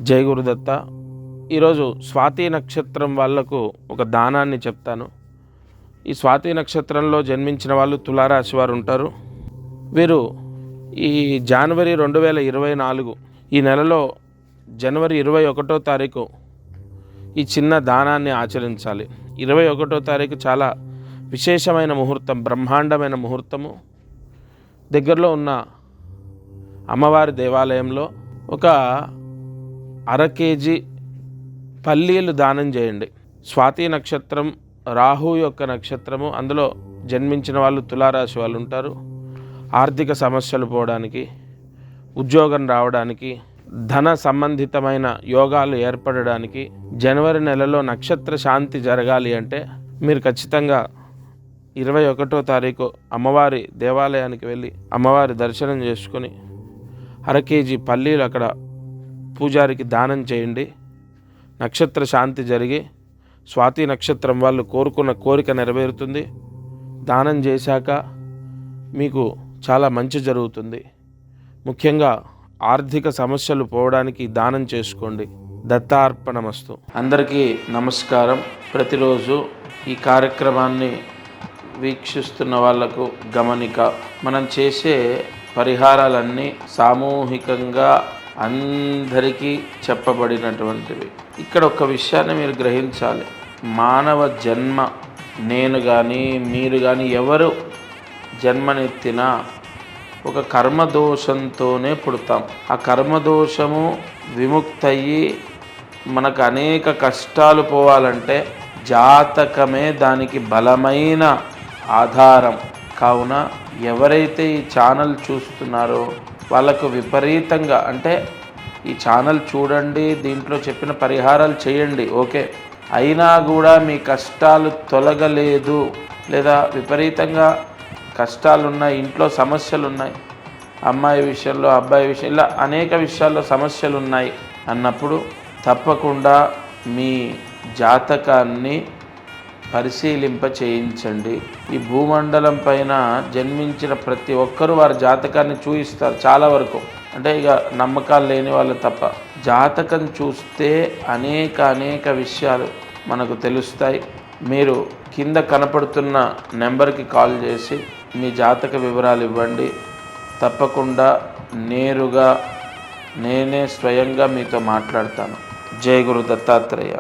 జై గురుదత్త. ఈరోజు స్వాతి నక్షత్రం వాళ్లకు ఒక దానాన్ని చెప్తాను. ఈ స్వాతి నక్షత్రంలో జన్మించిన వాళ్ళు తులారాశి వారు ఉంటారు. వీరు ఈ జనవరి 2024 ఈ నెలలో జనవరి 21వ తారీఖు ఈ చిన్న దానాన్ని ఆచరించాలి. 21వ తారీఖు చాలా విశేషమైన ముహూర్తం, బ్రహ్మాండమైన ముహూర్తము. దగ్గరలో ఉన్న అమ్మవారి దేవాలయంలో ఒక 1/2 కేజీ పల్లీలు దానం చేయండి. స్వాతి నక్షత్రం రాహు యొక్క నక్షత్రము. అందులో జన్మించిన వాళ్ళు తులారాశి వాళ్ళు ఉంటారు. ఆర్థిక సమస్యలు పోవడానికి, ఉద్యోగం రావడానికి, ధన సంబంధితమైన యోగాలు ఏర్పడడానికి, జనవరి నెలలో నక్షత్ర శాంతి జరగాలి అంటే మీరు ఖచ్చితంగా 21వ తారీఖు అమ్మవారి దేవాలయానికి వెళ్ళి అమ్మవారి దర్శనం చేసుకొని 1/2 కేజీ పల్లీలు అక్కడ పూజారికి దానం చేయండి. నక్షత్ర శాంతి జరిగి స్వాతి నక్షత్రం వాళ్ళు కోరుకున్న కోరిక నెరవేరుతుంది. దానం చేశాక మీకు చాలా మంచి జరుగుతుంది. ముఖ్యంగా ఆర్థిక సమస్యలు పోవడానికి దానం చేసుకోండి. దత్తార్పణమస్తు. అందరికీ నమస్కారం. ప్రతిరోజు ఈ కార్యక్రమాన్ని వీక్షిస్తున్న వాళ్లకు గమనిక, మనం చేసే పరిహారాలన్నీ సామూహికంగా అందరికీ చెప్పబడినటువంటివి. ఇక్కడ ఒక విషయాన్ని మీరు గ్రహించాలి. మానవ జన్మ, నేను కానీ మీరు కానీ ఎవరు జన్మనెత్తినా ఒక కర్మదోషంతోనే పుడతాం. ఆ కర్మదోషము విముక్తయ్యి మనకు అనేక కష్టాలు పోవాలంటే జాతకమే దానికి బలమైన ఆధారం. కావున ఎవరైతే ఈ ఛానల్ చూస్తున్నారో వాళ్ళకు విపరీతంగా, అంటే ఈ ఛానల్ చూడండి, దీంట్లో చెప్పిన పరిహారాలు చేయండి, ఓకే, అయినా కూడా మీ కష్టాలు తొలగలేదు, లేదా విపరీతంగా కష్టాలున్నాయి, ఇంట్లో సమస్యలు ఉన్నాయి, అమ్మాయి విషయంలో, అబ్బాయి విషయం, ఇలా అనేక విషయాల్లో సమస్యలు ఉన్నాయి అన్నప్పుడు తప్పకుండా మీ జాతకాన్ని పరిశీలింప చేయించండి. ఈ భూమండలం పైన జన్మించిన ప్రతి ఒక్కరూ వారి జాతకాన్ని చూయిస్తారు. చాలా వరకు, అంటే ఇక నమ్మకాలు లేని వాళ్ళు తప్ప. జాతకం చూస్తే అనేక విషయాలు మనకు తెలుస్తాయి. మీరు కింద కనపడుతున్న నెంబర్కి కాల్ చేసి మీ జాతక వివరాలు ఇవ్వండి. తప్పకుండా నేరుగా నేనే స్వయంగా మీతో మాట్లాడతాను. జై గురు దత్తాత్రేయ.